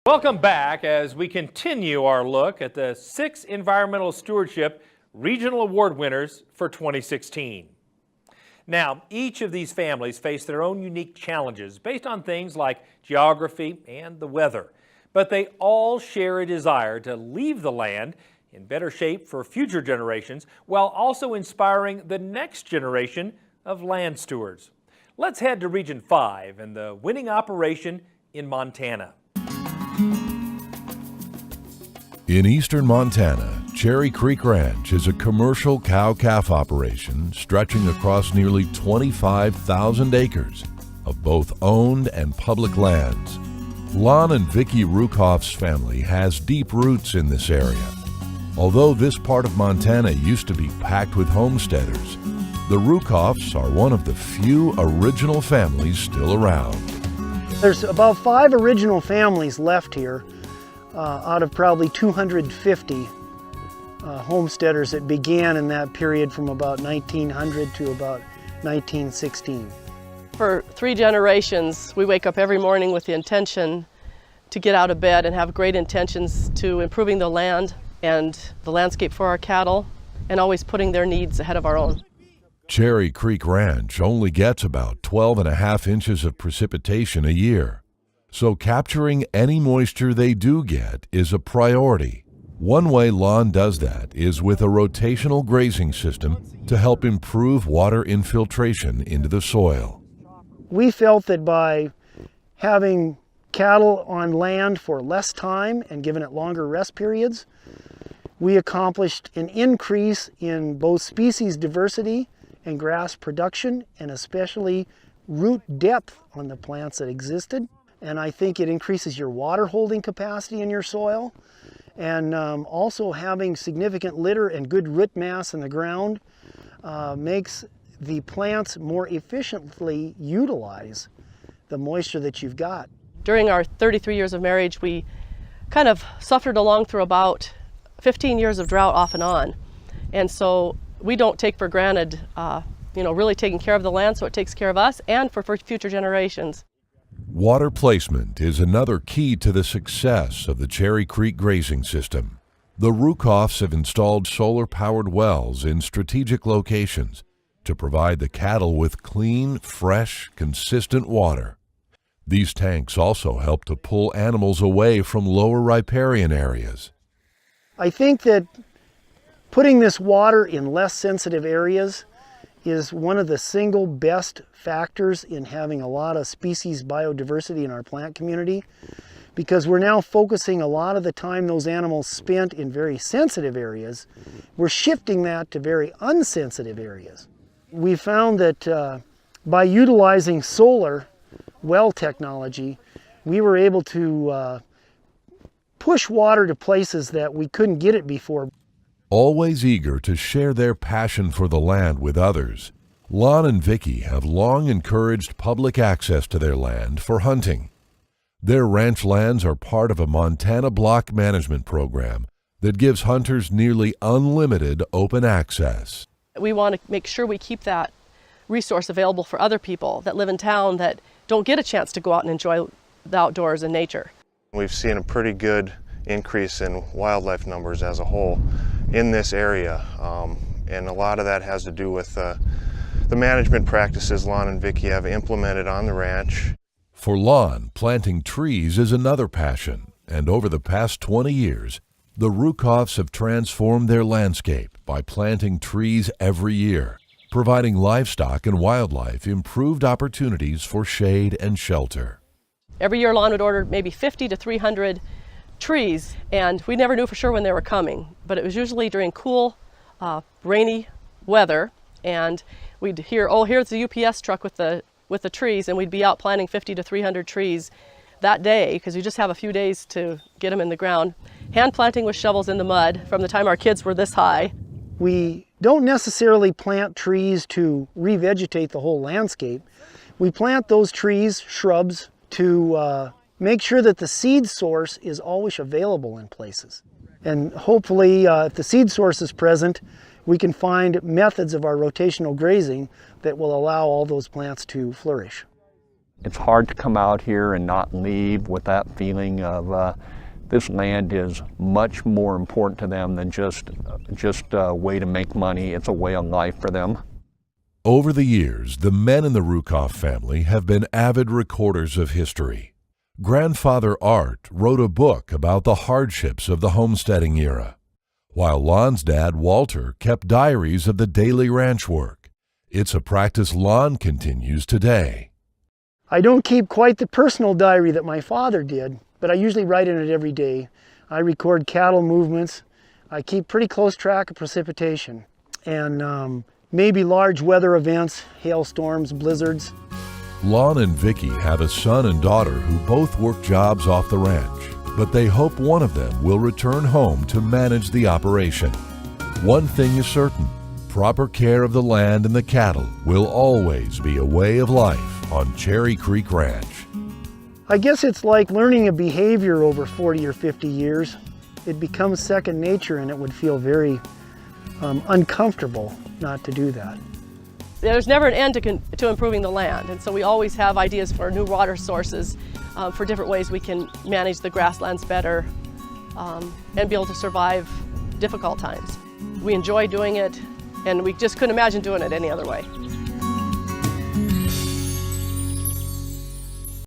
Welcome back as we continue our look at the 6 Environmental Stewardship Regional Award winners for 2016. Now, each of these families face their own unique challenges based on things like geography and the weather, but they all share a desire to leave the land in better shape for future generations while also inspiring the next generation of land stewards. Let's head to Region 5 and the winning operation in Montana. In eastern Montana, Cherry Creek Ranch is a commercial cow-calf operation stretching across nearly 25,000 acres of both owned and public lands. Lon and Vicki Rukoff's family has deep roots in this area. Although this part of Montana used to be packed with homesteaders, the Rukoffs are one of the few original families still around. There's about 5 original families left here out of probably 250 homesteaders that began in that period from about 1900 to about 1916. For 3 generations, we wake up every morning with the intention to get out of bed and have great intentions to improving the land and the landscape for our cattle, and always putting their needs ahead of our own. Cherry Creek Ranch only gets about 12.5 inches of precipitation a year, so capturing any moisture they do get is a priority. One way Lon does that is with a rotational grazing system to help improve water infiltration into the soil. We felt that by having cattle on land for less time and giving it longer rest periods, we accomplished an increase in both species diversity and grass production, and especially root depth on the plants that existed. And I think it increases your water holding capacity in your soil. And also having significant litter and good root mass in the ground makes the plants more efficiently utilize the moisture that you've got. During our 33 years of marriage, we kind of suffered along through about 15 years of drought off and on. And so we don't take for granted, really taking care of the land so it takes care of us and for future generations. Water placement is another key to the success of the Cherry Creek grazing system. The Rukoffs have installed solar-powered wells in strategic locations to provide the cattle with clean, fresh, consistent water. These tanks also help to pull animals away from lower riparian areas. I think that putting this water in less sensitive areas is one of the single best factors in having a lot of species biodiversity in our plant community, because we're now focusing a lot of the time those animals spent in very sensitive areas, we're shifting that to very unsensitive areas. We found that by utilizing solar well technology, we were able to push water to places that we couldn't get it before. Always eager to share their passion for the land with others, Lon and Vicki have long encouraged public access to their land for hunting. Their ranch lands are part of a Montana block management program that gives hunters nearly unlimited open access. We want to make sure we keep that resource available for other people that live in town that don't get a chance to go out and enjoy the outdoors and nature. We've seen a pretty good increase in wildlife numbers as a whole in this area, and a lot of that has to do with the management practices Lon and Vicki have implemented on the ranch. For Lon, planting trees is another passion, and over the past 20 years, the Rukoffs have transformed their landscape by planting trees every year, providing livestock and wildlife improved opportunities for shade and shelter. Every year Lon would order maybe 50 to 300 trees, and we never knew for sure when they were coming, but it was usually during cool, rainy weather, and we'd hear, oh, here's the UPS truck with the trees, and we'd be out planting 50 to 300 trees that day, because you just have a few days to get them in the ground. Hand planting with shovels in the mud from the time our kids were this high. We don't necessarily plant trees to revegetate the whole landscape. We plant those trees, shrubs, to make sure that the seed source is always available in places. And hopefully, if the seed source is present, we can find methods of our rotational grazing that will allow all those plants to flourish. It's hard to come out here and not leave with that feeling of this land is much more important to them than just a way to make money. It's a way of life for them. Over the years, the men in the Rukoff family have been avid recorders of history. Grandfather Art wrote a book about the hardships of the homesteading era, while Lon's dad, Walter, kept diaries of the daily ranch work. It's a practice Lon continues today. I don't keep quite the personal diary that my father did, but I usually write in it every day. I record cattle movements. I keep pretty close track of precipitation and maybe large weather events, hailstorms, blizzards. Lon and Vicki have a son and daughter who both work jobs off the ranch, but they hope one of them will return home to manage the operation. One thing is certain, proper care of the land and the cattle will always be a way of life on Cherry Creek Ranch. I guess it's like learning a behavior over 40 or 50 years. It becomes second nature, and it would feel very uncomfortable not to do that. There's never an end to improving the land, and so we always have ideas for new water sources, for different ways we can manage the grasslands better and be able to survive difficult times. We enjoy doing it, and we just couldn't imagine doing it any other way.